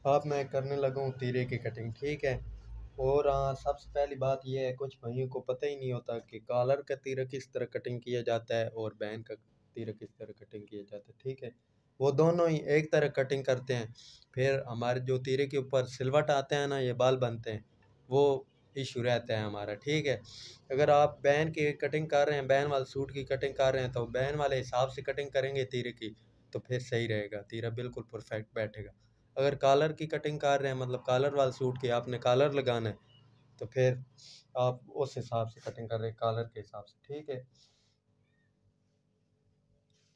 अब मैं करने लगा हूँ तीरे की कटिंग, ठीक है। और हाँ, सबसे पहली बात ये है, कुछ भाइयों को पता ही नहीं होता कि कॉलर का तीरा किस तरह कटिंग किया जाता है और बैन का तीरा किस तरह कटिंग किया जाता है, ठीक है। वो दोनों ही एक तरह कटिंग करते हैं। फिर हमारे जो तीरे के ऊपर सिलवट आते हैं ना, ये बाल बनते हैं, वो इशू रहता है हमारा, ठीक है। अगर आप बैन की कटिंग कर रहे हैं, बैन वाले सूट की कटिंग कर रहे हैं, तो बैन वाले हिसाब से कटिंग करेंगे तीरे की, तो फिर सही रहेगा, तीरा बिल्कुल परफेक्ट बैठेगा। अगर कॉलर की कटिंग कर रहे हैं, मतलब कॉलर वाले सूट की आपने कॉलर लगाना है, तो फिर आप उस हिसाब से कटिंग कर रहे हैं, कॉलर के हिसाब से, ठीक है।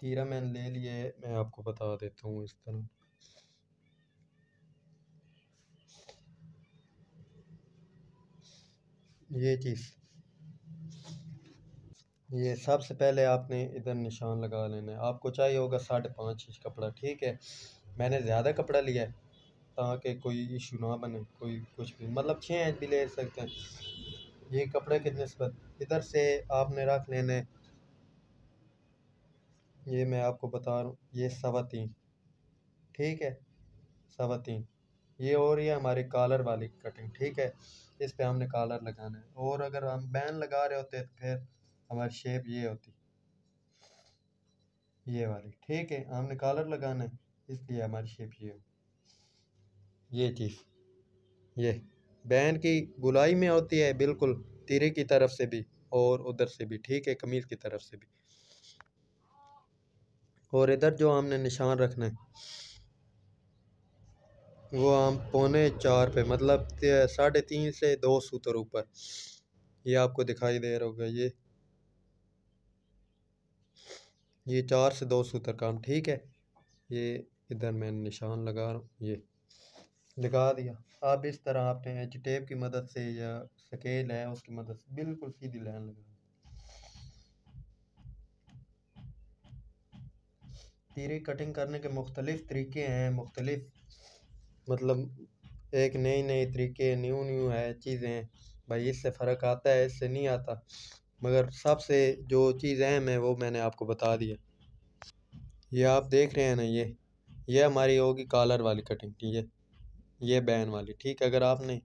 तीरा मैंने ले लिए, मैं आपको बता देता हूँ इस तरह। ये चीज़, ये सबसे पहले आपने इधर निशान लगा लेना है। आपको चाहिए होगा 5.5 इंच कपड़ा, ठीक है। मैंने ज़्यादा कपड़ा लिया है ताकि कोई इशू ना बने, कोई कुछ भी, मतलब 6 इंच भी ले सकते हैं। ये कपड़े की निस्बत इधर से आपने रख लेने, ये मैं आपको बता रहा हूँ, ये 3.25, ठीक है, 3.25। ये और ये हमारी कॉलर वाली कटिंग, ठीक है। इस पे हमने कॉलर लगाना है, और अगर हम बैन लगा रहे होते तो फिर हमारी शेप ये होती, ये वाली, ठीक है। हमने कॉलर लगाना है, इसलिए हमारी शेप ये हो, ये चीज़, ये बैन की गुलाई में होती है बिल्कुल, तीरे की तरफ से भी और उधर से भी, ठीक है, कमीज की तरफ से भी। और इधर जो हमने निशान रखना है, वो हम 3.25 पे, मतलब 3.5 से 2 सूतर ऊपर, ये आपको दिखाई दे रहा होगा, ये 4 से 2 सूतर काम, ठीक है। ये इधर मैं निशान लगा रहा हूँ, ये लगा दिया। अब इस तरह आपने एच टेप की मदद से या स्केल है उसकी मदद से बिल्कुल सीधी लाइन लगा। तीरे कटिंग करने के मुख्तलिफ तरीके हैं, मुख्तलिफ, मतलब एक नई नई तरीके, न्यू न्यू है चीज़ें भाई, इससे फ़र्क आता है, इससे नहीं आता, मगर सबसे जो चीज़ अहम है वो मैंने आपको बता दिया। ये आप देख रहे हैं ना, ये हमारी होगी कॉलर वाली कटिंग, ठीक है। ये बैन वाली, ठीक है। अगर आपने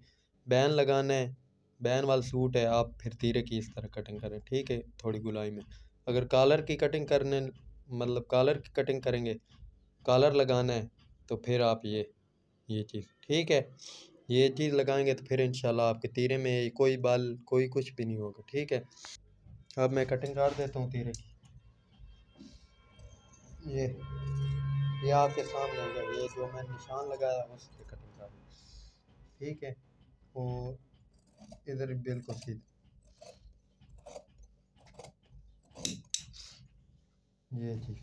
बैन लगाना है, बैन वाला सूट है, आप फिर तीरे की इस तरह कटिंग करें, ठीक है, थोड़ी गुलाई में। अगर कॉलर की कटिंग करने, मतलब कॉलर की कटिंग करेंगे, कॉलर लगाना है, तो फिर आप ये चीज़, ठीक है, ये चीज़ लगाएंगे तो फिर इंशाल्लाह आपके तीरे में कोई बाल कोई कुछ भी नहीं होगा, ठीक है। अब मैं कटिंग कर देता हूँ तीरे की, ये आपके सामने होगा, ये जो मैंने निशान लगाया उसकी कटिंग कर, ठीक है। और इधर बिल्कुल सीधा, ये चीज़,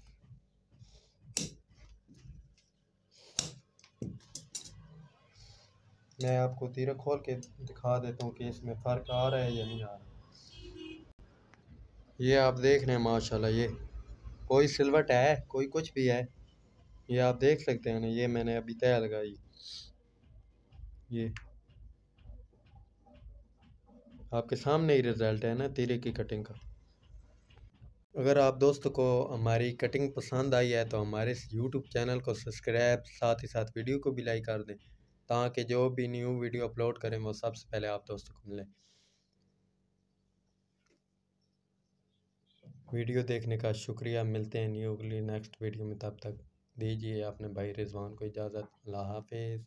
मैं आपको तीरा खोल के दिखा देता हूँ कि इसमें फ़र्क आ रहा है या नहीं आ रहा। ये आप देख रहे हैं माशाल्लाह, ये कोई सिलवट है, कोई कुछ भी है, ये आप देख सकते हैं ना, ये मैंने अभी तय लगाई, ये आपके सामने ही रिज़ल्ट है ना तीरे की कटिंग का। अगर आप दोस्तों को हमारी कटिंग पसंद आई है तो हमारे इस यूट्यूब चैनल को सब्सक्राइब, साथ ही साथ वीडियो को भी लाइक कर दें, ताकि जो भी न्यू वीडियो अपलोड करें वो सबसे पहले आप दोस्तों को मिले। वीडियो देखने का शुक्रिया, मिलते हैं न्यू अगली नेक्स्ट वीडियो में, तब तक दीजिए अपने भाई रिजवान को इजाज़त। अल्लाह हाफिज़।